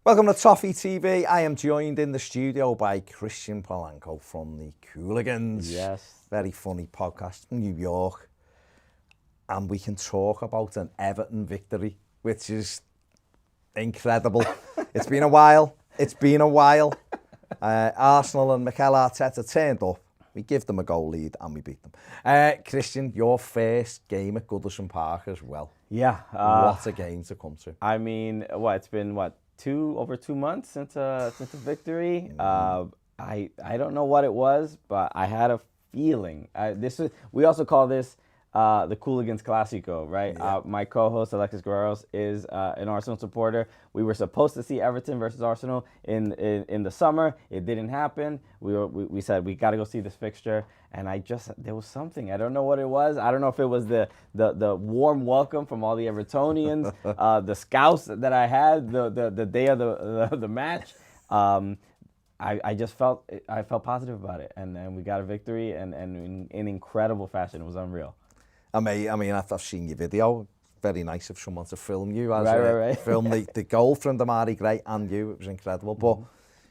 Welcome to Toffee TV. I am joined in the studio by Christian Polanco from the Cooligans. Yes. Very funny podcast from New York. And we can talk about an Everton victory, which is incredible. It's been a while. Arsenal and Mikel Arteta turned up. We give them a goal lead and we beat them. Christian, your first game at Goodison Park as well. Yeah. What a game to come to. I mean, it's been over 2 months since a victory. I don't know what it was, but I had a feeling. We also call this the Cooligans Clásico, right? Yeah. My co-host Alexis Guerreros is an Arsenal supporter. We were supposed to see Everton versus Arsenal in the summer. It didn't happen. We said we got to go see this fixture, and there was something. I don't know what it was. I don't know if it was the warm welcome from all the Evertonians, the scouts that I had the day of the match. I just felt positive about it, and we got a victory, and in incredible fashion. It was unreal. I mean, I've seen your video. Very nice of someone to film you. Right. Film the goal from Damari Gray and you. It was incredible. But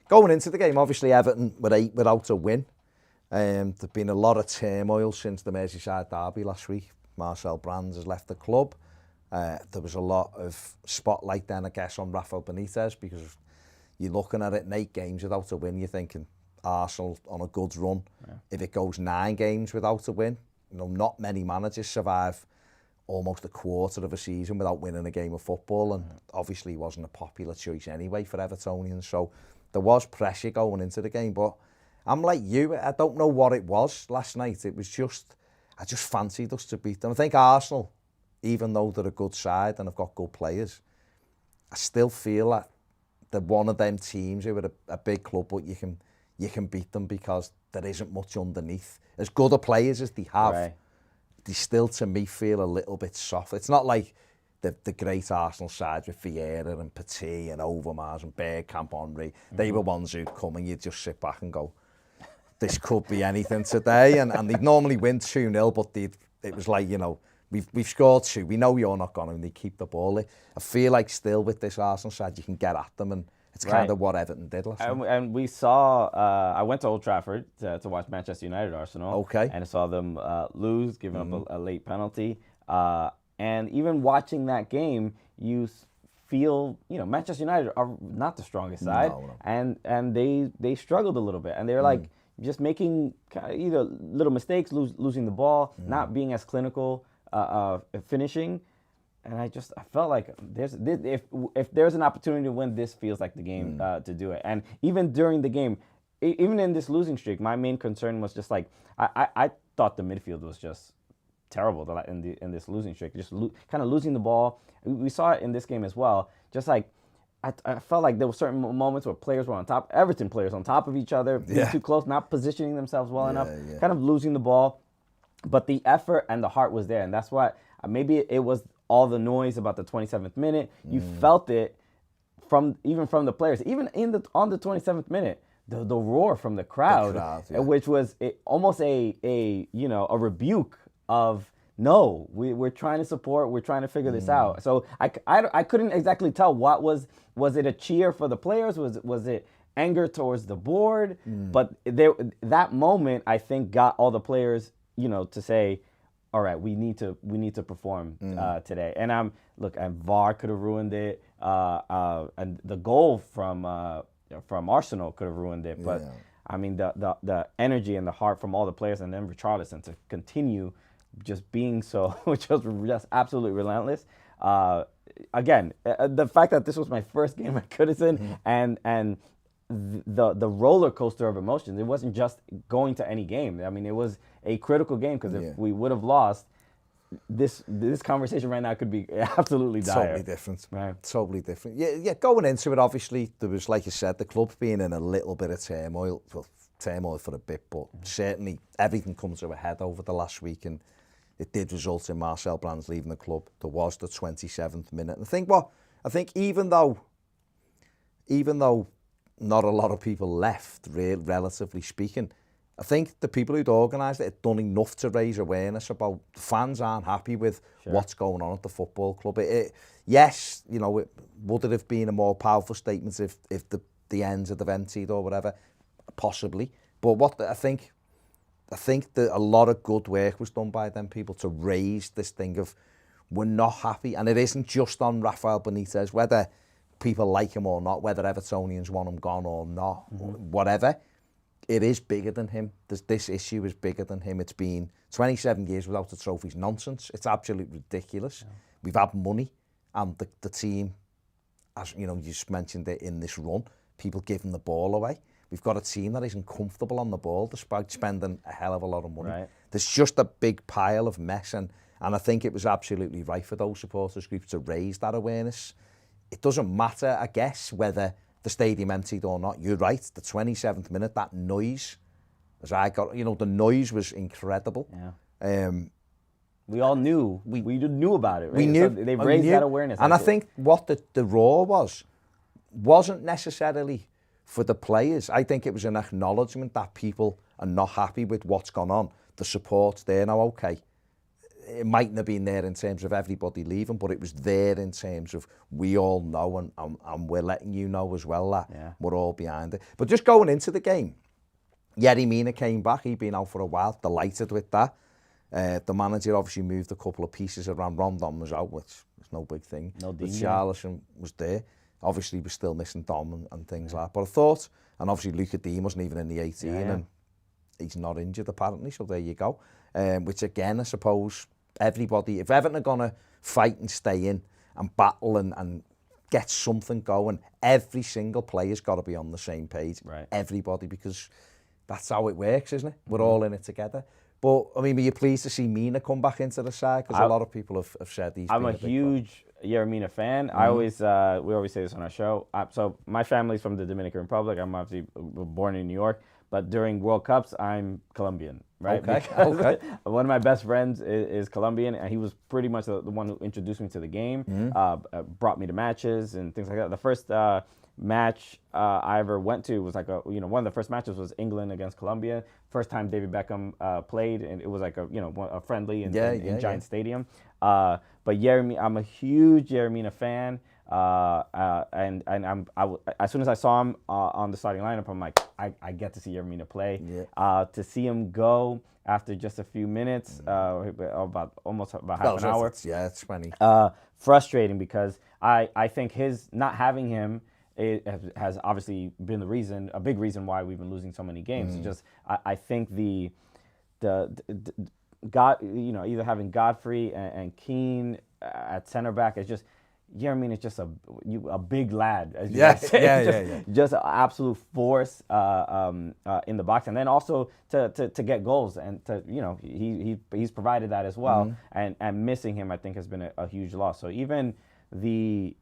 going into the game, obviously Everton were 8 without a win. There's been a lot of turmoil since the Merseyside derby last week. Marcel Brands has left the club. There was a lot of spotlight then, I guess, on Rafael Benitez, because you're looking at it in 8 games without a win. You're thinking Arsenal on a good run. Yeah. If it goes 9 games without a win, not many managers survive almost a quarter of a season without winning a game of football, and obviously he wasn't a popular choice anyway for Evertonians, so there was pressure going into the game. But I'm like you, I don't know what it was last night. It was I just fancied us to beat them. I think Arsenal, even though they're a good side and have got good players, I still feel that they're one of them teams who are a big club, but you can beat them because there isn't much underneath. As good a players as they have, right, they still, to me, feel a little bit soft. It's not like the great Arsenal sides with Vieira and Petit and Overmars and Bergkamp, Henry. They were ones who'd come and you'd just sit back and go, this could be anything today. And they'd normally win 2-0, but it was like, we've scored 2. We know you're not going to, and they keep the ball. I feel like still with this Arsenal side, you can get at them, and it's kind of what Everton did last night. And we saw, I went to Old Trafford to watch Manchester United Arsenal. Okay. And I saw them lose, giving up a late penalty. And even watching that game, you feel, Manchester United are not the strongest side. No. And they struggled a little bit. And they were like just making either little mistakes, losing the ball, not being as clinical, finishing. And I felt like if there's an opportunity to win, this feels like the game to do it. And even during the game, even in this losing streak, my main concern was just like I thought the midfield was just terrible in this losing streak, just kind of losing the ball. We saw it in this game as well. Just like I felt like there were certain moments where players were on top, Everton players on top of each other, being too close, not positioning themselves well enough, kind of losing the ball. But the effort and the heart was there, and that's why maybe it was all the noise about the 27th minute. You felt it even from the players. Even on the 27th minute, the roar from the crowd, which was almost a rebuke of, no, we're trying to support, we're trying to figure this out. So I couldn't exactly tell what was it a cheer for the players? Was it anger towards the board? But that moment, I think, got all the players, to say, all right, we need to perform today. And and VAR could have ruined it, and the goal from Arsenal could have ruined it. But I mean, the energy and the heart from all the players, and then Richarlison to continue just being so, which was just absolutely relentless. Again, the fact that this was my first game at Goodison, and the roller coaster of emotions. It wasn't just going to any game. I mean, it was a critical game, because if we would have lost, this conversation right now could be absolutely dire. Totally different. Right. Totally different. Yeah. Going into it, obviously, there was, like you said, the club being in a little bit of turmoil. Well, turmoil for a bit, but certainly everything comes to a head over the last week, and it did result in Marcel Brands leaving the club. There was the 27th minute. And I think even though not a lot of people left, relatively speaking, I think the people who'd organised it had done enough to raise awareness about fans aren't happy with what's going on at the football club. Yes, you know, would it have been a more powerful statement if the ends had emptied or whatever? Possibly. But I think that a lot of good work was done by them people to raise this thing of we're not happy. And it isn't just on Rafael Benitez, whether people like him or not, whether Evertonians want him gone or not, whatever. It is bigger than him. This issue is bigger than him. It's been 27 years without a trophy. It's nonsense. It's absolutely ridiculous. Yeah. We've had money, and the team, as you know, you just mentioned it in this run, people giving the ball away. We've got a team that isn't comfortable on the ball despite spending a hell of a lot of money. Right. There's just a big pile of mess, and I think it was absolutely right for those supporters groups to raise that awareness. It doesn't matter, I guess, whether the stadium emptied or not. You're right, the 27th minute, that noise, as I got, you know, the noise was incredible. Yeah. We all knew. We knew about it, right? We knew. So they raised that awareness. And I think what the roar wasn't necessarily for the players. I think it was an acknowledgement that people are not happy with what's gone on. The support's there now, okay. It mightn't have been there in terms of everybody leaving, but it was there in terms of we all know and we're letting you know as well that we're all behind it. But just going into the game, Yerry Mina came back. He'd been out for a while, delighted with that. The manager obviously moved a couple of pieces around. Rondon was out, which was no big thing. No but Richarlison was there. Obviously, we're still missing Dom and things like that. But I thought, and obviously Luca Dean wasn't even in the 18, and he's not injured apparently, so there you go. Which again, I suppose, everybody, if Everton are going to fight and stay in and battle and get something going, every single player's got to be on the same page. Right. Everybody, because that's how it works, isn't it? We're all in it together. But, I mean, were you pleased to see Mina come back into the side? Because a lot of people have said he's I'm a huge Yerry Mina fan. I always, we always say this on our show. So my family's from the Dominican Republic. I'm obviously born in New York. But during World Cups, I'm Colombian, right? Okay. One of my best friends is Colombian, and he was pretty much the one who introduced me to the game, brought me to matches and things like that. The first match I ever went to was like one of the first matches was England against Colombia. First time David Beckham played, and it was like a friendly in Giant Stadium. But I'm a huge Yerry Mina fan. And as soon as I saw him on the starting lineup, I'm like, I get to see Yerry Mina play. Yeah. To see him go after just a few minutes, about half an hour. Yeah, it's funny. Frustrating because I think his not having him has obviously been a big reason why we've been losing so many games. It's just I think the either having Godfrey and Keane at center back is just. Yerry Mina is just a big lad, as you guys say. Just an absolute force in the box, and then also to get goals, and he's provided that as well. And missing him, I think, has been a huge loss. So even the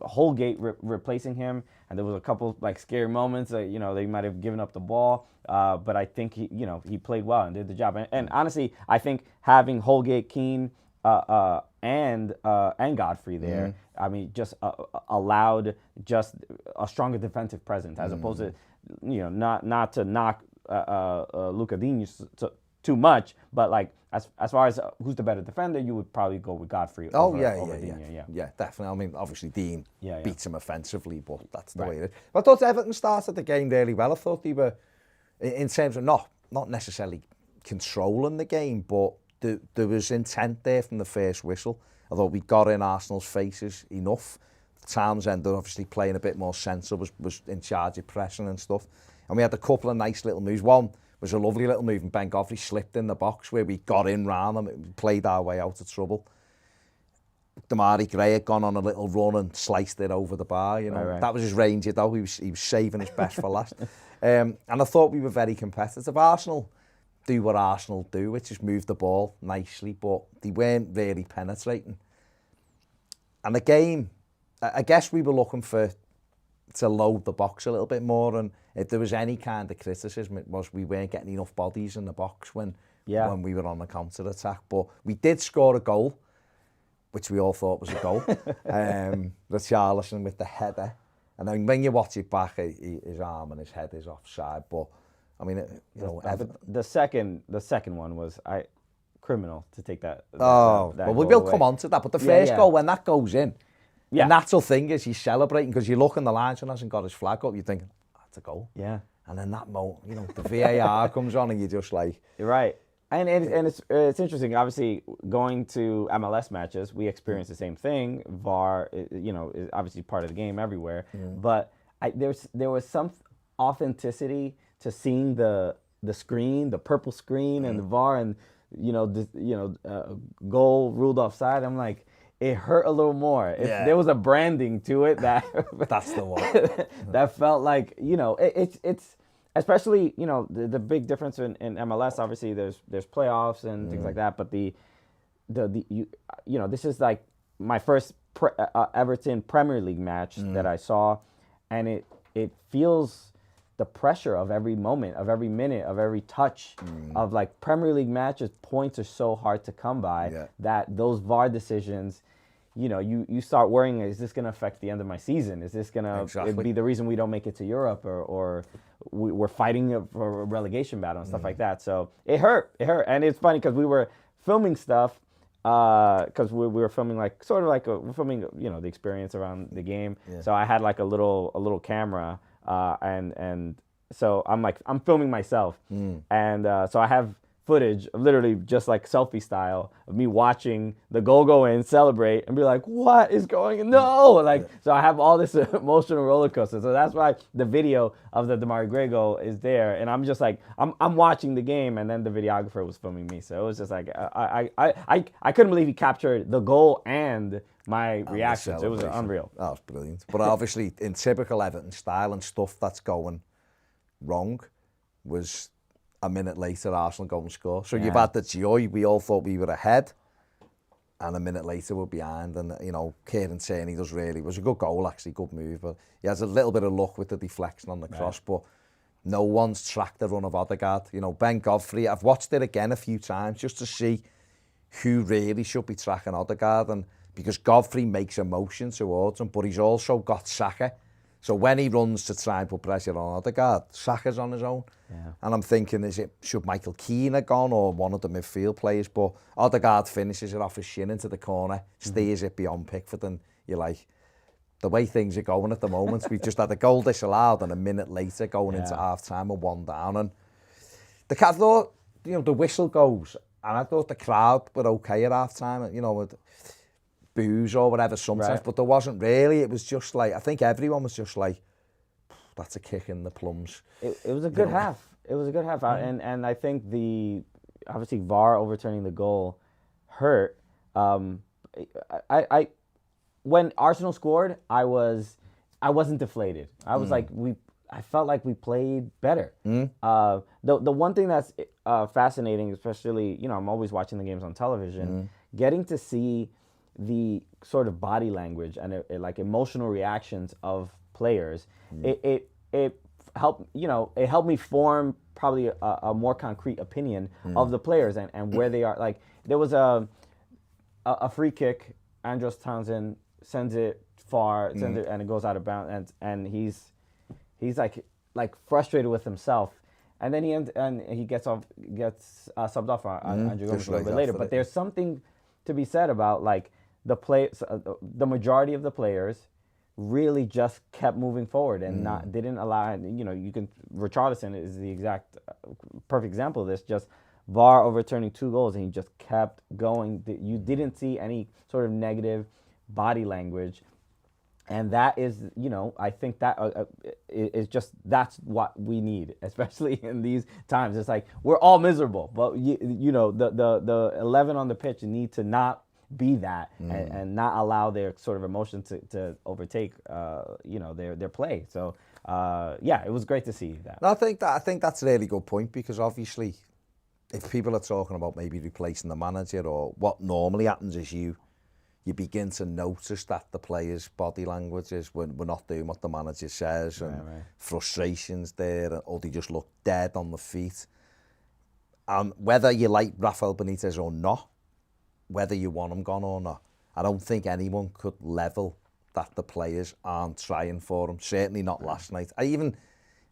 Holgate replacing him, and there was a couple like scary moments. They might have given up the ball, but I think he played well and did the job. And honestly, I think having Holgate, Keane. And Godfrey there, I mean, just allowed just a stronger defensive presence as opposed to, not to knock Luca Dean too much, but like as far as who's the better defender, you would probably go with Godfrey. Over Dean. Yeah, definitely. I mean, obviously Dean beats him offensively, but that's the way it is. But I thought Everton started the game really well. I thought they were, in terms of not necessarily controlling the game, but there was intent there from the first whistle. Although we got in Arsenal's faces enough. Townsend, obviously playing a bit more sensible, was in charge of pressing and stuff. And we had a couple of nice little moves. One was a lovely little move, and Ben Godfrey slipped in the box where we got in round them, we played our way out of trouble. Damari Gray had gone on a little run and sliced it over the bar. Right. That was his range, though. He was saving his best for last. And I thought we were very competitive. Arsenal do what Arsenal do, which is move the ball nicely, but they weren't really penetrating. And the game, I guess we were looking to load the box a little bit more, and if there was any kind of criticism, it was we weren't getting enough bodies in the box when we were on the counter-attack. But we did score a goal, which we all thought was a goal. Richarlison with the header. And then when you watch it back, his arm and his head is offside, but I mean, the second one was criminal to take that. Well, we will come on to that. But the first goal, when that goes in, the natural thing is he's celebrating because you look in the lines and hasn't got his flag up. You think that's a goal. Yeah. And then that moment, the VAR comes on and you're just like, you're right. And it's interesting. Obviously, going to MLS matches, we experience the same thing. VAR, is obviously part of the game everywhere. But there was some authenticity to seeing the screen, the purple screen, and the VAR, and goal ruled offside. I'm like, it hurt a little more. There was a branding to it that that's the one that felt like it's. Especially, the big difference in MLS. Obviously, there's playoffs and things like that. But this is like my first Everton Premier League match that I saw, and it feels the pressure of every moment, of every minute, of every touch of like Premier League matches. Points are so hard to come by that those VAR decisions. You start worrying, is this going to affect the end of my season? Is this going to be the reason we don't make it to Europe or we're fighting for a relegation battle and stuff like that? So it hurt. And it's funny because we were filming stuff because we were filming we're filming, the experience around the game. Yeah. So I had like a little camera and so I'm filming myself. And so I have footage of literally just like selfie style of me watching the goal go in, celebrate, and be like, what is going on? No! So I have all this emotional roller coaster. So that's why the video of the Demarai Gray goal is there. And I'm just like, I'm watching the game, and then the videographer was filming me. So it was just like, I couldn't believe he captured the goal and my reactions. It was unreal. That was brilliant. But obviously, in typical Everton style and stuff that's going wrong was a minute later, Arsenal go and score. So you've had the joy. We all thought we were ahead. And a minute later, we're behind. And, Kieran Tierney was a good goal, actually, good move. But he has a little bit of luck with the deflection on the cross. But no one's tracked the run of Odegaard. Ben Godfrey, I've watched it again a few times just to see who really should be tracking Odegaard. And because Godfrey makes a motion towards him, but he's also got Saka. So when he runs to try and put pressure on Odegaard, Saka's on his own. Yeah. And I'm thinking, should Michael Keane have gone or one of the midfield players? But Odegaard finishes it off his shin into the corner, steers it beyond Pickford, and you're like, the way things are going at the moment, we've just had a goal disallowed and a minute later going into half-time and 1 down. And I thought, the whistle goes, and I thought the crowd were okay at half-time, with boos or whatever sometimes, but there wasn't really. It was just like, I think everyone was just like, that's a kick in the plums. It was a good half. It was a good half. And I think obviously VAR overturning the goal hurt. I when Arsenal scored, I wasn't deflated. I was like, I felt like we played better. The one thing that's fascinating, especially, I'm always watching the games on television, getting to see the sort of body language and like emotional reactions of players, it helped it helped me form probably a more concrete opinion of the players and where they are. Like there was a free kick, Andros Townsend sends it far, and it goes out of bounds, and he's like frustrated with himself. And then he gets subbed off on Andrew Gomes a little bit later. But there's something to be said about like the majority of the players really just kept moving forward and didn't allow. Richarlison is the exact perfect example of this. Just VAR overturning 2 goals, and he just kept going. You didn't see any sort of negative body language. And that is, I think that is just, that's what we need, especially in these times. It's like, we're all miserable, but the 11 on the pitch need to not be that and not allow their sort of emotion to overtake, their play. So, it was great to see that. No, I think that's a really good point, because obviously if people are talking about maybe replacing the manager, or what normally happens is you begin to notice that the players' body language is when we're not doing what the manager says, and frustrations there, or they just look dead on the feet. And whether you like Rafael Benitez or not, whether you want him gone or not, I don't think anyone could level that the players aren't trying for him. Certainly not last night.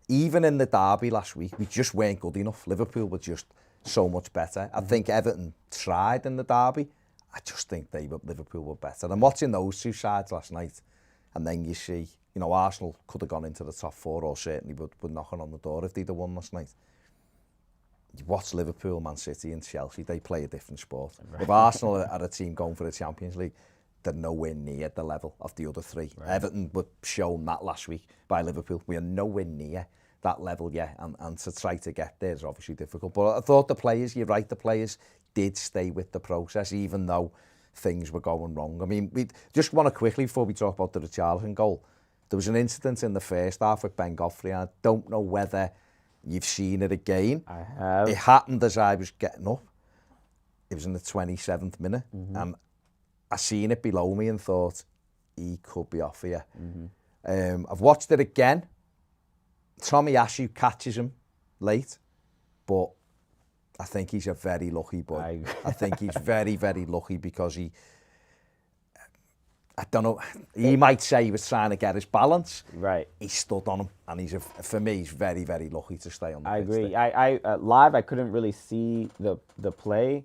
even in the derby last week, we just weren't good enough. Liverpool were just so much better. I think Everton tried in the derby. I just think Liverpool were better. And watching those two sides last night, and then you see, Arsenal could have gone into the top 4 or certainly would knocking on the door if they'd have won last night. You watch Liverpool, Man City and Chelsea, they play a different sport. Right. If Arsenal are a team going for the Champions League, they're nowhere near the level of the other 3. Right. Everton were shown that last week by Liverpool. We are nowhere near that level yet, and to try to get there is obviously difficult. But I thought the players did stay with the process, even though things were going wrong. I mean, we just want to quickly, before we talk about the Richarlison goal, there was an incident in the first half with Ben Godfrey, and I don't know whether you've seen it again. I have. It happened as I was getting up. It was in the 27th minute, and I seen it below me and thought, he could be off here. I've watched it again. Tomiyasu catches him late, but I think he's a very lucky boy. I think he's very, very lucky because I don't know, he might say he was trying to get his balance. Right. He stood on him, and for me, he's very, very lucky to stay on the pitch. I agree. I live, I couldn't really see the play.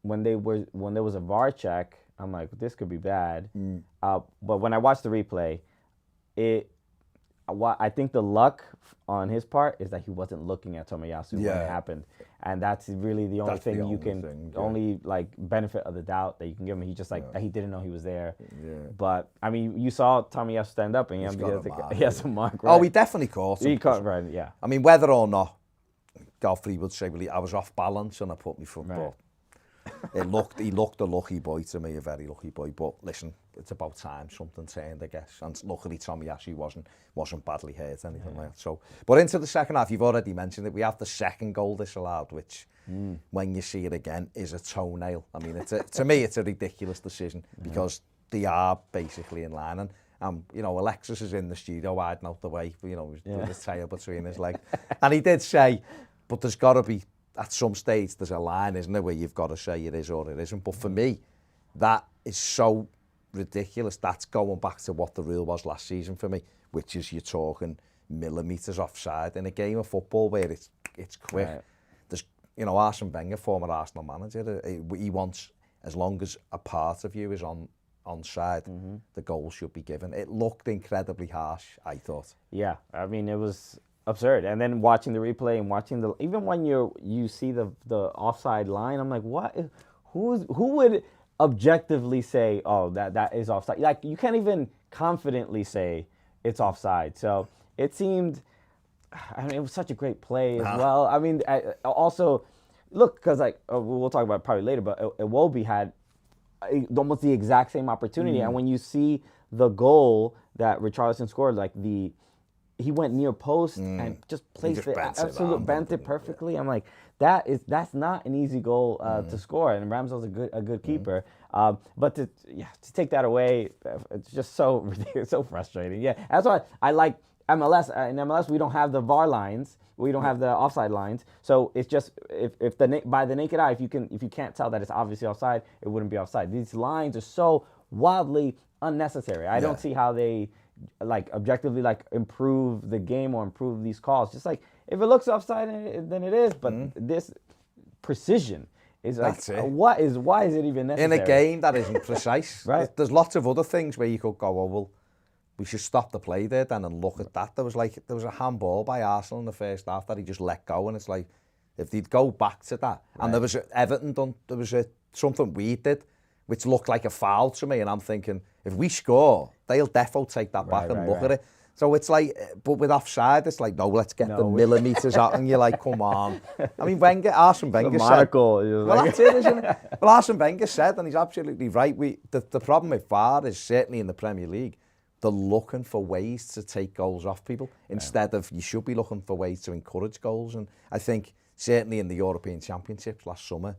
When there was a VAR check, I'm like, this could be bad. But when I watched the replay, I think the luck on his part is that he wasn't looking at Tomiyasu when it happened, and that's really the only thing you can only like benefit of the doubt that you can give him. He just he didn't know he was there. But I mean, you saw Tomiyasu stand up and he has a mark. Right? Oh, he definitely caught him. He caught right, yeah. I mean, whether or not Godfrey would say, well, I was off balance and I put my foot. Right. He looked a lucky boy to me, a very lucky boy. But listen, it's about time something turned, I guess. And luckily, Tomiyasu wasn't badly hurt, anything like that. So, but into the second half, you've already mentioned it. We have the second goal disallowed, which, when you see it again, is a toenail. I mean, to me, it's a ridiculous decision because they are basically in line. And Alexis is in the studio hiding out the way, with his tail between his legs. And he did say, but there's got to be, at some stage, there's a line, isn't there, where you've got to say it is or it isn't. But for me, that is so ridiculous. That's going back to what the rule was last season for me, which is you're talking millimetres offside in a game of football where it's quick. Right. There's, Arsene Wenger, former Arsenal manager, he wants, as long as a part of you is onside, the goal should be given. It looked incredibly harsh, I thought. Yeah, I mean, it was absurd. And then watching the replay and watching even when you see the offside line, I'm like, what? Who would objectively say, oh, that is offside? Like, you can't even confidently say it's offside. So it seemed, I mean, it was such a great play as well. I mean, also, look, because we'll talk about it probably later, but Iwobi had almost the exact same opportunity. And when you see the goal that Richarlison scored, he went near post and just placed it, absolutely bent it perfectly. I'm like, that's not an easy goal to score, and Ramsdale's a good keeper. But to take that away, it's just so ridiculous, so frustrating. Yeah, that's why I like MLS. In MLS, we don't have the VAR lines, we don't have the offside lines, so it's just if by the naked eye, if you can't tell that it's obviously offside, it wouldn't be offside. These lines are so wildly unnecessary. I don't see how they objectively improve the game or improve these calls. Just if it looks offside, then it is. But this precision is why is it even necessary? In a game that isn't precise. Right. There's lots of other things where you could go, well, we should stop the play there then and look at that. There was a handball by Arsenal in the first half that he just let go, and it's like, if they'd go back to that, and there was Everton done, there was something we did which looked like a foul to me, and I'm thinking, if we score, they'll defo take that back and look at it. So it's like, but with offside, it's like, no, let's get the millimetres out, and you're like, come on. I mean, Arsene Wenger said, well, that's it, isn't it? Well, Arsene Wenger said, and he's absolutely right, the problem with VAR is, certainly in the Premier League, they're looking for ways to take goals off people, instead of, you should be looking for ways to encourage goals. And I think, certainly in the European Championships last summer,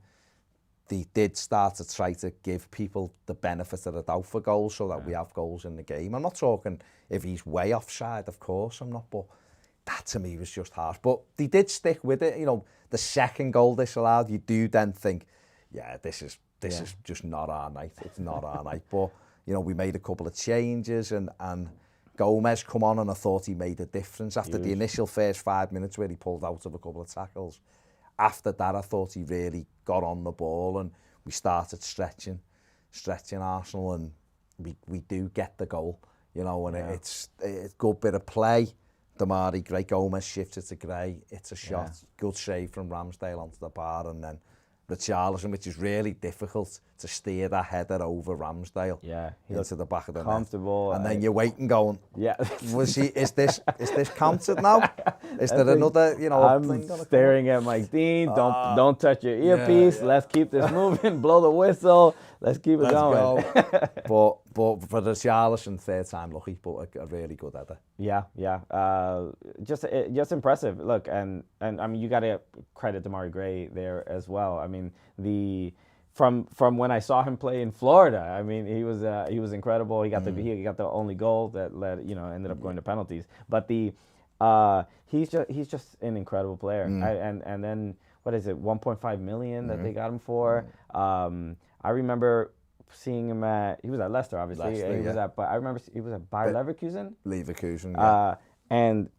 they did start to try to give people the benefit of the doubt for goals so that we have goals in the game. I'm not talking if he's way offside, of course I'm not, but that to me was just harsh. But they did stick with it. The second goal disallowed, you do then think, this is just not our night. It's not our night. But, we made a couple of changes and Gomez come on and I thought he made a difference after Huge. the initial first 5 minutes where he pulled out of a couple of tackles. After that, I thought he really got on the ball and we started stretching Arsenal, and we do get the goal, you know, and it's a good bit of play. Damari Gray, Gomez shifts it to Gray, it's a shot, good save from Ramsdale onto the bar, and then Richarlison, which is really difficult to steer that header over Ramsdale into the back of the comfortable, net. And then you're waiting going, is this counted now? Is there another, you know, I'm thing gonna staring at Mike Dean, don't touch your earpiece, let's keep this moving, blow the whistle, let's keep it going. Go. But for the Richarlison, third time lucky, but a really good header. Just impressive. Look, and I mean, you got to credit Damari Gray there as well. I mean, from when I saw him play in Florida, I mean, he was incredible. He got the only goal that ended up going to penalties. But he's just an incredible player. And then what is it, 1.5 million that they got him for? I remember seeing him he was at Leicester, obviously. But I remember he was at Bayer Leverkusen. And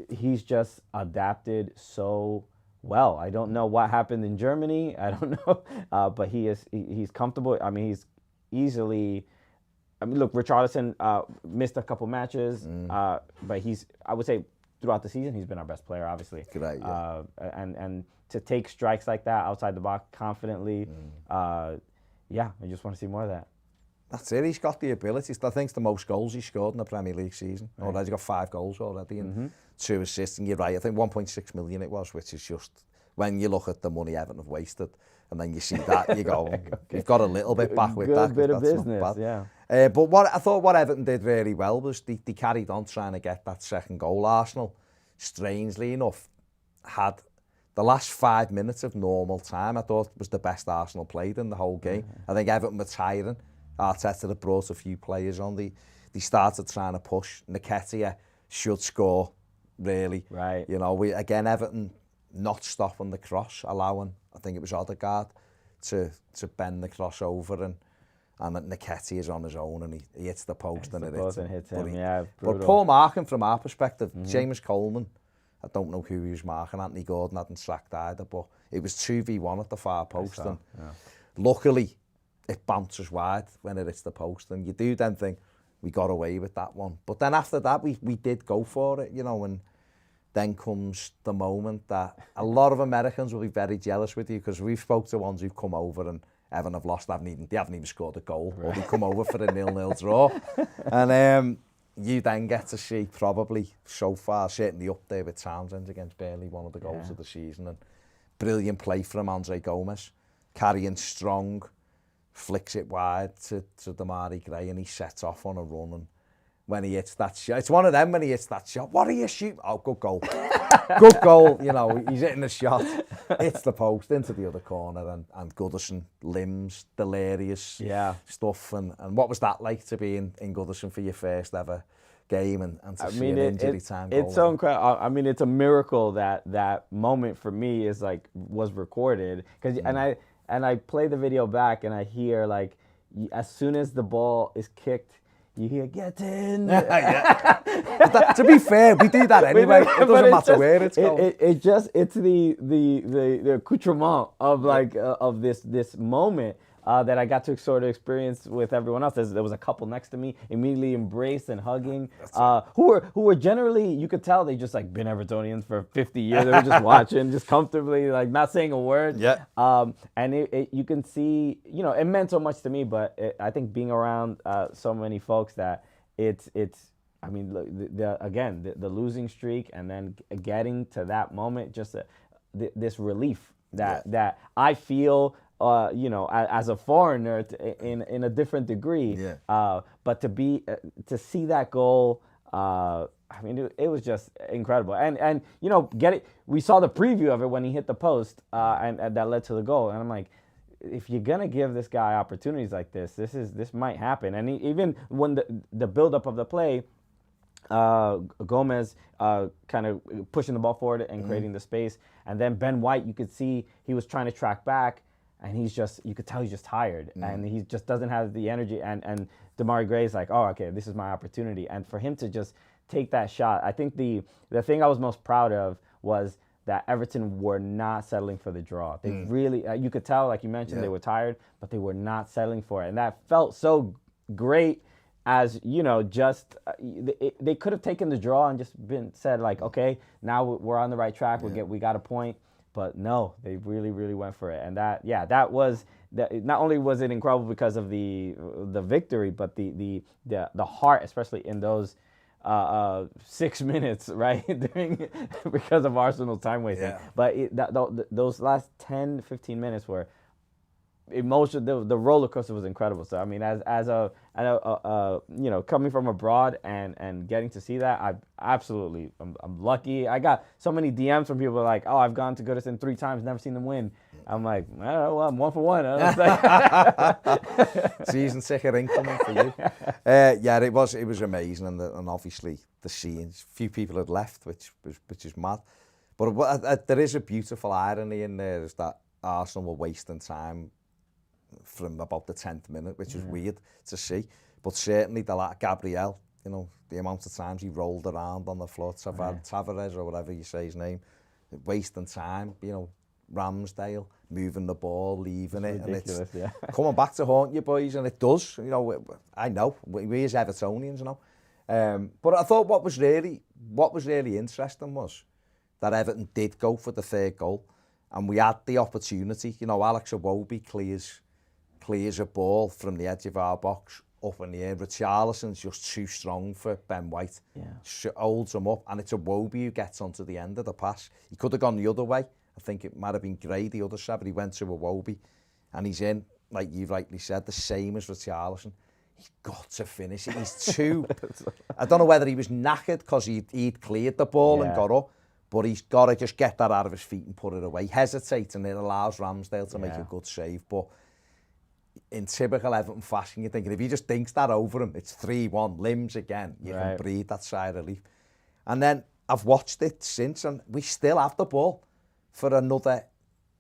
he's just adapted so well. I don't know what happened in Germany. I don't know, but he's comfortable. I mean, he's easily. I mean, look, Richarlison missed a couple matches, but I would say throughout the season he's been our best player, obviously. And to take strikes like that outside the box confidently. I just want to see more of that. That's it. He's got the abilities. I think it's the most goals he scored in the Premier League season. Already got 5 goals already and 2 assists. And you're right. I think 1.6 million it was, which is just, when you look at the money Everton have wasted, and then you see that, you go, you've got a little bit back with that. Good bit of business, but what Everton did really well was they carried on trying to get that second goal. Arsenal, strangely enough, had the last 5 minutes of normal time, I thought, was the best Arsenal played in the whole game. I think Everton were tiring. Arteta had brought a few players on. They started trying to push. Nketiah should score, really. Right. You know, Everton not stopping the cross, allowing, I think it was Odegaard, to bend the cross over, and Nketiah is on his own and he hits the post and it hits him. But poor marking from our perspective. James Coleman, I don't know who he was marking. Anthony Gordon hadn't sacked either, but it was 2v1 at the far post. And luckily, it bounces wide when it hits the post. And you do then think, we got away with that one. But then after that, we did go for it, you know, and then comes the moment that a lot of Americans will be very jealous with you, because we've spoke to ones who've come over and Everton have lost, they haven't even scored a goal, or they come over for a 0-0 draw. And you then get to see probably so far, certainly up there with Townsend against Burnley, one of the goals of the season, and brilliant play from Andre Gomez, carrying strong, flicks it wide to Damari Gray, and he sets off on a run. And when he hits that shot, it's one of them when he hits that shot. What are you shooting? Oh, good goal. Good goal. You know, he's hitting the shot. Hits the post into the other corner, and Goodison limbs, delirious stuff. And what was that like to be in Goodison for your first ever game and to see an injury time goal? It's so incredible. I mean, it's a miracle that moment for me was recorded, because and I play the video back and I hear, like, as soon as the ball is kicked, you hear, get in. To be fair, we do that anyway. It doesn't matter where it's going. It's the accoutrement of of this moment that I got to sort of experience with everyone else. There was a couple next to me, immediately embraced and hugging, who were generally, you could tell they just been Evertonians for 50 years. They were just watching, just comfortably, not saying a word. And you can see, it meant so much to me. But I think being around so many folks that it's. I mean, look, the losing streak, and then getting to that moment, just this relief that I feel. As a foreigner in a different degree, but to see that goal, I mean, it was just incredible. And we saw the preview of it when he hit the post, and that led to the goal. And I'm like, if you're gonna give this guy opportunities like this might happen. And even when the buildup of the play, Gomez kind of pushing the ball forward and creating the space, and then Ben White, you could see he was trying to track back. and you could tell he's just tired, and he just doesn't have the energy. And Damari Gray's like, oh, okay, this is my opportunity. And for him to just take that shot, I think the thing I was most proud of was that Everton were not settling for the draw. They really, you could tell, like you mentioned, they were tired, but they were not settling for it. And that felt so great as, just, they could have taken the draw and just said like, okay, now we're on the right track, we got a point. But no, they really, really went for it. And that was, not only was it incredible because of the victory, but the heart, especially in those 6 minutes, right? Because of Arsenal's time wasting. But those last 10, 15 minutes were emotional. The roller coaster was incredible. So I mean, as coming from abroad and getting to see that, I'm lucky. I got so many DMs from people like, oh, I've gone to Goodison 3 times, never seen them win. I'm like, I don't know, well, I'm 1 for 1. Season ticket incoming for you. It was amazing, and obviously the scenes. Few people had left, which is mad. But there is a beautiful irony in there, is that Arsenal were wasting time from about the 10th minute, which is weird to see. But certainly Gabriel, the amount of times he rolled around on the floor, Tavares or whatever you say his name, wasting time, Ramsdale moving the ball, leaving it, and it's coming back to haunt you boys, and it does. I know we as Evertonians but I thought what was really interesting was that Everton did go for the 3rd goal, and we had the opportunity. Alex Iwobi clears a ball from the edge of our box up in the air. Richarlison's just too strong for Ben White. Holds him up, and it's Iwobi who gets onto the end of the pass. He could have gone the other way. I think it might have been Gray the other side, but he went to Iwobi, and he's in, like you rightly said, the same as Richarlison. He's got to finish it. He's too... I don't know whether he was knackered because he'd cleared the ball and got up, but he's got to just get that out of his feet and put it away. Hesitate, and it allows Ramsdale to make a good save. But in typical Everton fashion, you're thinking, if he just dinks that over him, it's 3-1, limbs again. You can breathe that sigh of relief. And then I've watched it since, and we still have the ball for another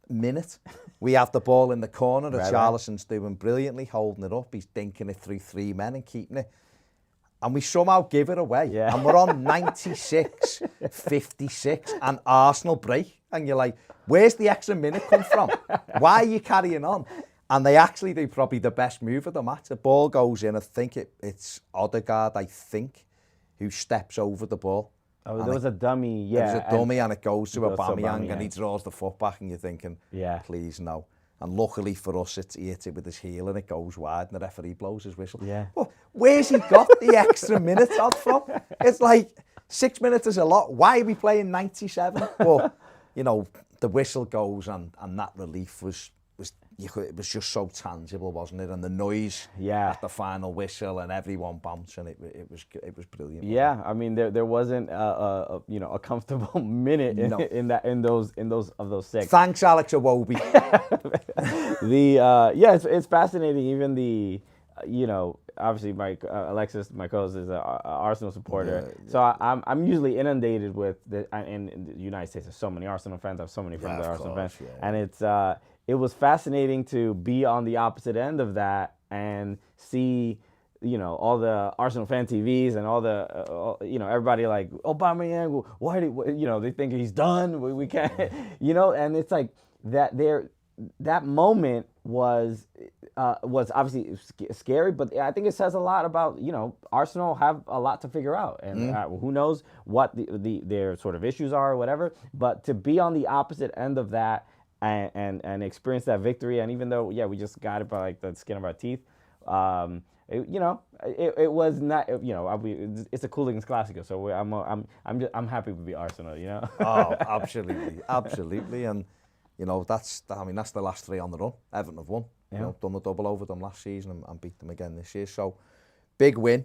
minute. We have the ball in the corner. Richarlison's doing brilliantly, holding it up. He's dinking it through 3 men and keeping it. And we somehow give it away. And we're on 96, 56, and Arsenal break. And you're like, where's the extra minute come from? Why are you carrying on? And they actually do probably the best move of the match. The ball goes in. I think it's Odegaard, who steps over the ball. Oh, there was a dummy, There was a dummy, and it goes to Aubameyang, and he draws the foot back, and you're thinking, please, no. And luckily for us, he hits it with his heel, and it goes wide, and the referee blows his whistle. Well, where's he got the extra minutes out from? It's like 6 minutes is a lot. Why are we playing 97? Well, the whistle goes, and that relief was it was just so tangible, wasn't it? And the noise at the final whistle, and everyone bouncing, it was brilliant. Yeah, I mean there wasn't a comfortable minute in those 6. Thanks, Alex Iwobi. It's fascinating. Even obviously Alexis, my co-host, is an Arsenal supporter, so I'm usually inundated with in the United States. There's so many Arsenal fans. I have so many friends that are Arsenal fans, and it was fascinating to be on the opposite end of that and see, all the Arsenal fan TVs and all the, everybody like, Aubameyang, why do they think he's done? We can't, and it's like that moment was obviously scary, but I think it says a lot about, Arsenal have a lot to figure out, and who knows what their sort of issues are or whatever, but to be on the opposite end of that and experience that victory, and even though we just got it by like the skin of our teeth, it was not, it's a Cooligans Classico, so I'm happy to be Arsenal, Oh, absolutely, and that's the last 3 on the run. Everton have won, done the double over them last season and beat them again this year. So big win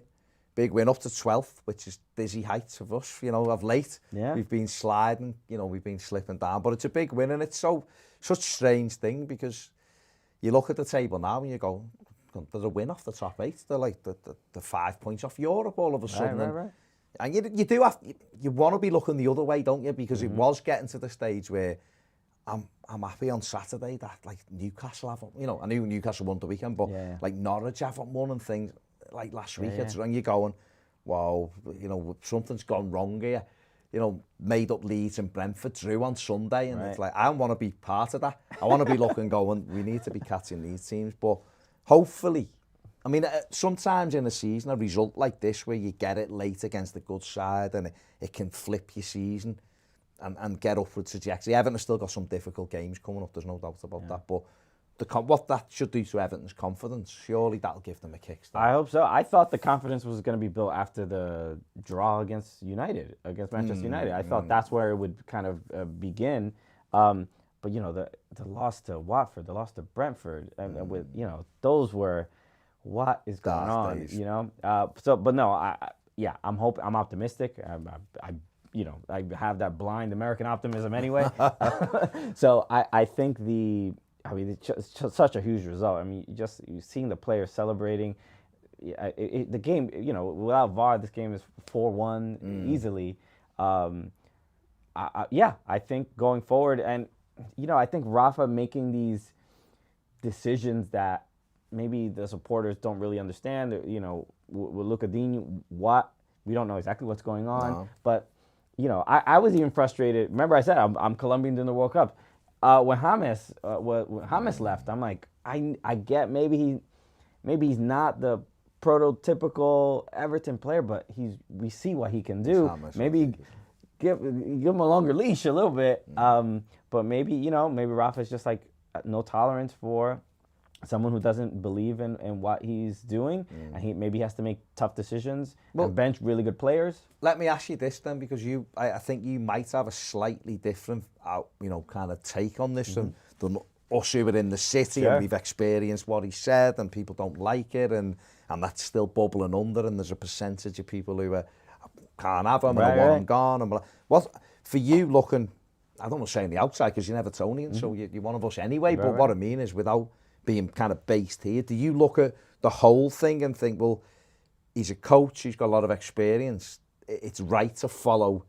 up to 12th, which is dizzy heights of us, of late. We've been sliding, we've been slipping down, but it's a big win, and it's such a strange thing, because you look at the table now and you go, they're a win off the top 8. They're like the 5 points off Europe all of a sudden. Right. And you do you want to be looking the other way, don't you? Because it was getting to the stage where I'm happy on Saturday that like Newcastle haven't, I knew Newcastle won the weekend, but like Norwich haven't won and things like last week. It's and you're going, wow, something's gone wrong here. Made up Leeds and Brentford drew on Sunday, and it's like I want to be part of that. I want to be looking, going, we need to be catching these teams, but hopefully. I mean, sometimes in a season, a result like this where you get it late against a good side and it can flip your season and get upward trajectory. Everton has still got some difficult games coming up, there's no doubt about that. But what that should do to Everton's confidence, surely that'll give them a kickstart. I hope so. I thought the confidence was going to be built after the draw against Manchester United. I thought that's where it would kind of begin. But, the loss to Watford, the loss to Brentford, and with, those were... What is going on? Days. But no, I'm optimistic. I have that blind American optimism anyway. So I think it's just such a huge result. I mean, you seeing the players celebrating. The game, without VAR, this game is 4-1 easily. I think going forward, and I think Rafa making these decisions that maybe the supporters don't really understand. With Lucadini, we don't know exactly what's going on. But I was even frustrated. Remember, I said I'm Colombian in the World Cup. When James left, I'm like, I get maybe he's not the prototypical Everton player, but we see what he can do. Maybe give him a longer leash a little bit. But maybe Rafa's just like no tolerance for someone who doesn't believe in what he's doing, and he maybe has to make tough decisions and bench really good players. Let me ask you this then, because I think you might have a slightly different, kind of take on this than us who are in the city, and we've experienced what he said, and people don't like it, and that's still bubbling under, and there's a percentage of people who can't have him, and want him gone. And what for you looking? I don't want to say on the outside because you're Evertonian, so you're one of us anyway. But what I mean is, without being kind of based here, do you look at the whole thing and think, well, he's a coach, he's got a lot of experience, it's right to follow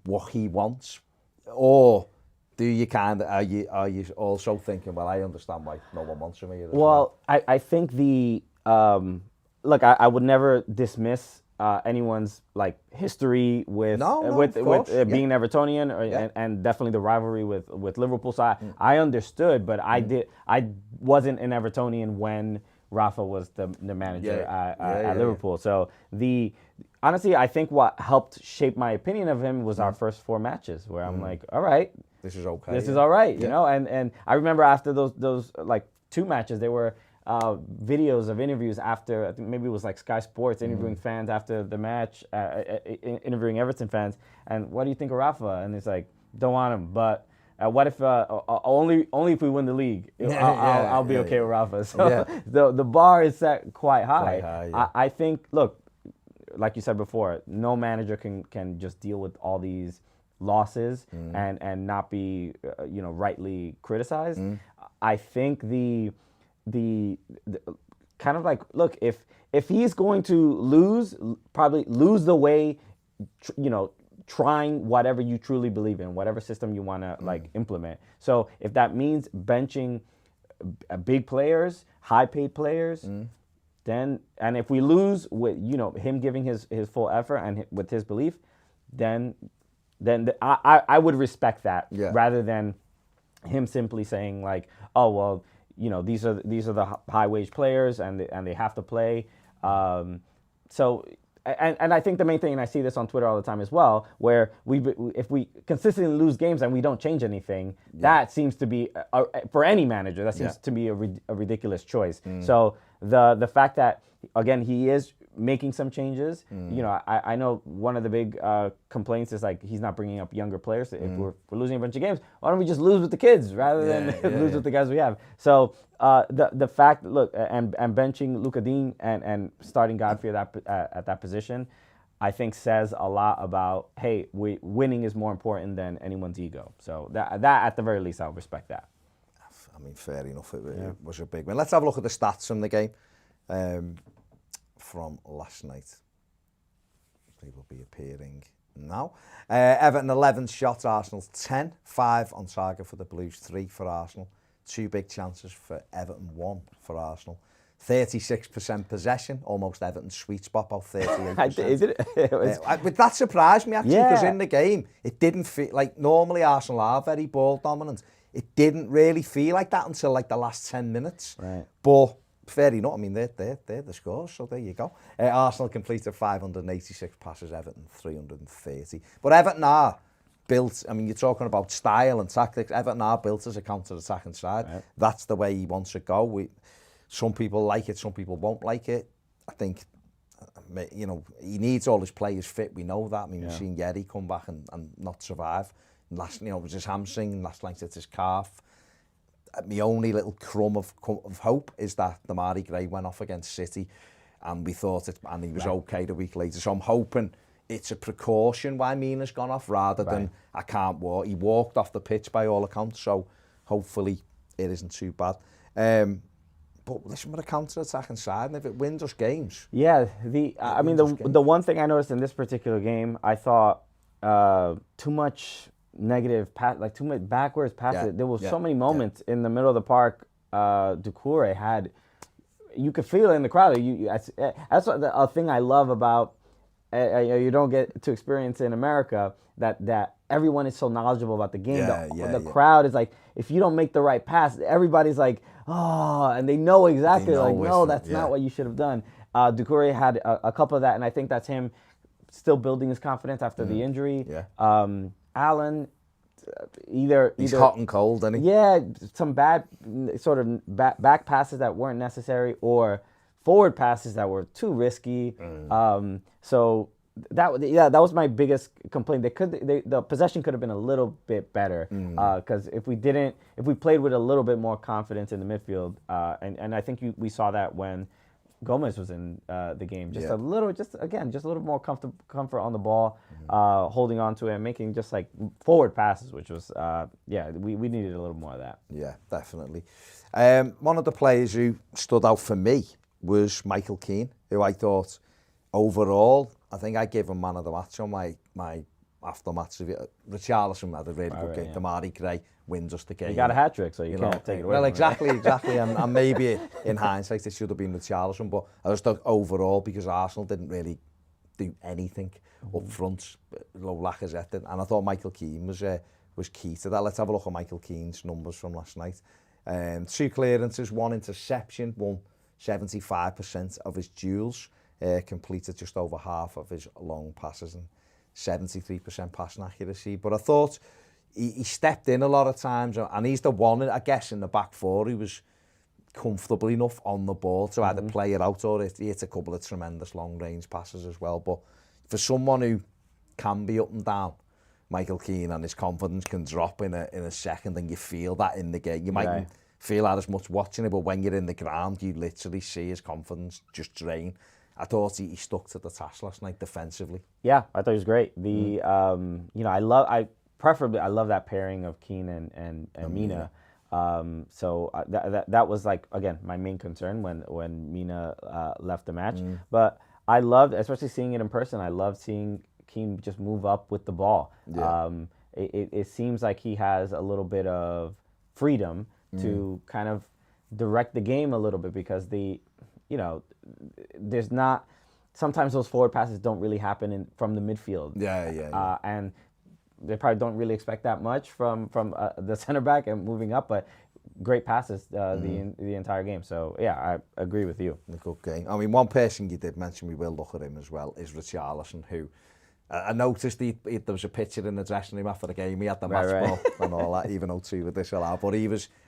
what he wants? Or do you are you also thinking, well, I understand why no one wants him here? Well, I think look, I would never dismiss anyone's like history with being Evertonian and definitely the rivalry with Liverpool. So I understood, but I wasn't an Evertonian when Rafa was the manager at Liverpool. So honestly, I think what helped shape my opinion of him was our first 4 matches, where I'm like, all right, this is okay. This is all right, And I remember after those like 2 matches, there were videos of interviews after, I think maybe it was like Sky Sports interviewing fans after the match, interviewing Everton fans. And what do you think of Rafa? And it's like, don't want him, but what if only if we win the league, I'll be okay with Rafa. So the bar is set quite high. I think, look, like you said before, no manager can just deal with all these losses and not be rightly criticized. I think the kind of like, look, if he's going to probably lose the way, trying whatever you truly believe in, whatever system you want to like implement. So if that means benching big players, high paid players, then, and if we lose with, him giving his full effort and with his belief, then I would respect that rather than him simply saying like, oh, well, these are the high wage players and they have to play. So I think the main thing, and I see this on Twitter all the time as well, where if we consistently lose games and we don't change anything, that seems to be for any manager, that seems to be a ridiculous choice. So the fact that, again, he is making some changes. I know one of the big complaints is like he's not bringing up younger players. If we're losing a bunch of games, why don't we just lose with the kids rather than lose with the guys we have? So the fact, look, and benching Lucadini and starting Godfrey at that position, I think says a lot about, hey, winning is more important than anyone's ego. So that at the very least, I'll respect that. I mean, fair enough. It was a big win. Let's have a look at the stats from the game. From last night. They will be appearing No. Everton 11 shots, Arsenal 10. 5 on target for the Blues, 3 for Arsenal. 2 big chances for Everton, 1 for Arsenal. 36% possession, almost Everton's sweet spot, about 38%. But that surprised me, actually, because in the game, it didn't feel like, normally Arsenal are very ball dominant. It didn't really feel like that until like the last 10 minutes. Right. But fair enough, I mean, they're the scores, so there you go. Arsenal completed 586 passes, Everton 330. But Everton are built, I mean, you're talking about style and tactics. Everton are built as a counter-attacking side. Right. That's the way he wants to go. Some people like it, some people won't like it. I think, you know, he needs all his players fit. We know that. I mean, we've seen Yeri come back and not survive. Last, you know, it was his hamstring, last night it's his calf. My only little crumb of hope is that Damari Gray went off against City and we thought it, and he was okay the week later. So I'm hoping it's a precaution why Mina's gone off rather than I can't walk. He walked off the pitch by all accounts, so hopefully it isn't too bad. But listen, we're a counter-attacking side, and if it wins us games... Yeah, I mean, the one thing I noticed in this particular game, I thought too much negative, like too much backwards passes. There were so many moments in the middle of the park. Doucouré had... You could feel it in the crowd. That's a thing I love about... you don't get to experience in America, that everyone is so knowledgeable about the game. The crowd is like, if you don't make the right pass, everybody's like, oh, and they know exactly, no, that's not what you should have done. Doucouré had a couple of that, and I think that's him still building his confidence after the injury. Allen, he's hot and cold, isn't he? Yeah, some bad sort of back passes that weren't necessary, or forward passes that were too risky. So that was my biggest complaint. The possession could have been a little bit better, because if we played with a little bit more confidence in the midfield, and I think we saw that when Gomez was in the game, just a little more comfort on the ball, holding on to it and making just like forward passes, which was we needed a little more of that. Yeah, definitely. One of the players who stood out for me was Michael Keane, who I thought overall, I think I gave him man of the match on my after-match review. Richarlison had a really good game. Damari Gray wins us the game. He got a hat-trick, so you can't take it away. Well, exactly. And maybe in hindsight, it should have been Richarlison, but I just thought overall, because Arsenal didn't really do anything up front, Lacazette did, and I thought Michael Keane was key to that. Let's have a look at Michael Keane's numbers from last night. 2 clearances, 1 interception, 75% of his duels, completed just over half of his long passes and 73% passing accuracy. But I thought he stepped in a lot of times, and he's the one, I guess, in the back four who was comfortable enough on the ball to either play it out or he hit a couple of tremendous long-range passes as well. But for someone who can be up and down, Michael Keane, and his confidence can drop in a second, and you feel that in the game. You mightn't feel that as much watching it, but when you're in the ground, you literally see his confidence just drain. I thought he stuck to the task last night defensively. Yeah, I thought he was great. I love that pairing of Keane and Mina. So that was, like, again, my main concern when Mina left the match. But I loved, especially seeing it in person, I loved seeing Keane just move up with the ball. It seems like he has a little bit of freedom to kind of direct the game a little bit, because there's not, sometimes those forward passes don't really happen from the midfield. And they probably don't really expect that much from the center back and moving up, but great passes the entire game. So yeah, I agree with you. A good game. I mean, one person you did mention, we will look at him as well, is Richarlison, who I noticed there was a picture in the dressing room after the game. He had the match ball and all that, even though 2 were disallowed. But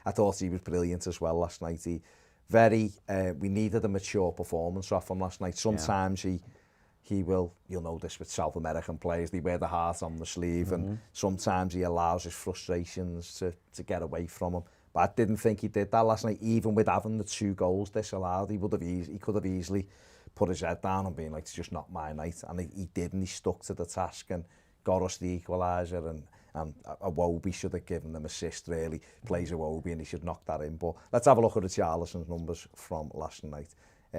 I thought he was brilliant as well last night. We needed a mature performance off him last night. Sometimes he will, you'll know this with South American players, they wear the heart on the sleeve, and sometimes he allows his frustrations to get away from him. But I didn't think he did that last night. Even with having the 2 goals disallowed, he could have easily put his head down and been like, it's just not my night. And he didn't. He stuck to the task and got us the equaliser, and Iwobi should have given them assist, really. Plays Iwobi and he should knock that in. But let's have a look at Richarlison's numbers from last night.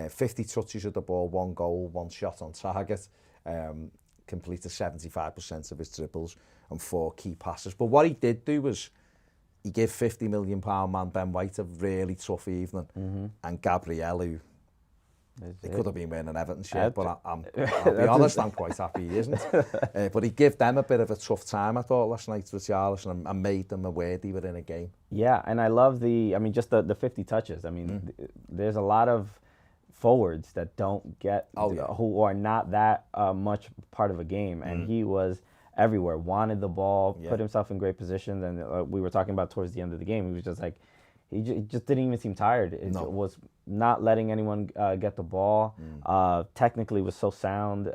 50 touches of the ball, 1 goal, 1 shot on target. completed 75% of his dribbles and 4 key passes. But what he did do was he gave £50 million man Ben White a really tough evening, and Gabriel, who he could have been wearing an Everton shirt, but I'll be honest, I'm quite happy he isn't. But he gave them a bit of a tough time, I thought, last night, Richarlison, and made them aware they were in a game. Yeah, and I love just the 50 touches. I mean, there's a lot of forwards that don't get, who are not that much part of a game, and he was everywhere, wanted the ball, put himself in great positions, and we were talking about towards the end of the game, he was just like, he just didn't even seem tired. It was not letting anyone get the ball. Technically was so sound.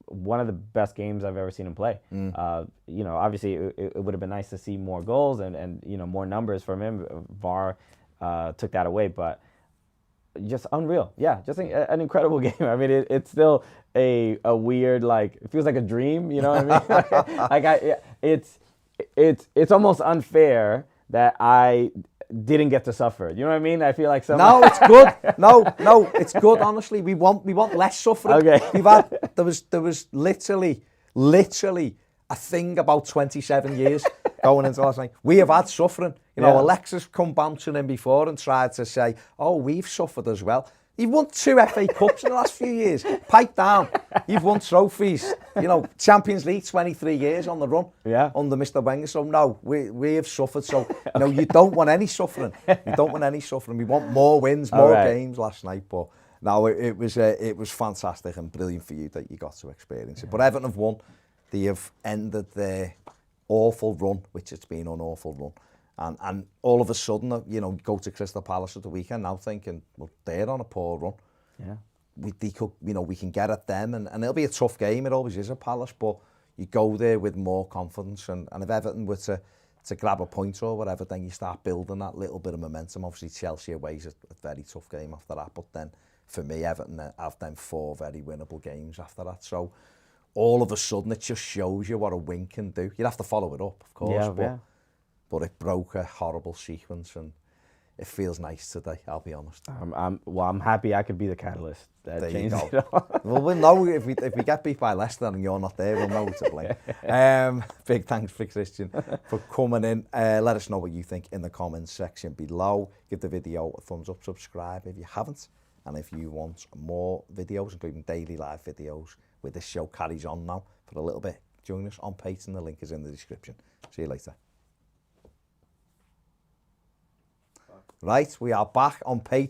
One of the best games I've ever seen him play. Obviously it would have been nice to see more goals and more numbers from him. VAR took that away, but just unreal. Yeah, just an incredible game. I mean, it's still a weird, like, it feels like a dream. You know what I mean? It's almost unfair that I didn't get to suffer. You know what I mean? I feel like No, it's good. No, it's good. Honestly, we want less suffering. Okay. There was literally a thing about 27 years going into last night. We have had suffering. Alexis come bouncing in before and tried to say, "Oh, we've suffered as well." You've won 2 FA Cups in the last few years. Pipe down. You've won trophies. Champions League 23 years on the run under Mr. Wenger. So no, we have suffered. So you don't want any suffering. You don't want any suffering. We want more wins, more games last night. But no, it was fantastic and brilliant for you that you got to experience it. But Everton have won. They have ended their awful run, which it's been an awful run. And all of a sudden, go to Crystal Palace at the weekend now thinking, well, they're on a poor run. Yeah. We can get at them, and it'll be a tough game. It always is at Palace, but you go there with more confidence. And if Everton were to grab a point or whatever, then you start building that little bit of momentum. Obviously, Chelsea away is a very tough game after that. But then, for me, Everton have them 4 very winnable games after that. So all of a sudden, it just shows you what a win can do. You'd have to follow it up, of course. But it broke a horrible sequence, and it feels nice today, I'll be honest. I'm happy I could be the catalyst that changed it all. Well, we'll know if we get beat by Leicester and you're not there, we'll know who to blame. Big thanks for Christian for coming in. Let us know what you think in the comments section below. Give the video a thumbs up, subscribe if you haven't. And if you want more videos, including daily live videos, where this show carries on now for a little bit, join us on Patreon. The link is in the description. See you later. Right, we are back on Patreon.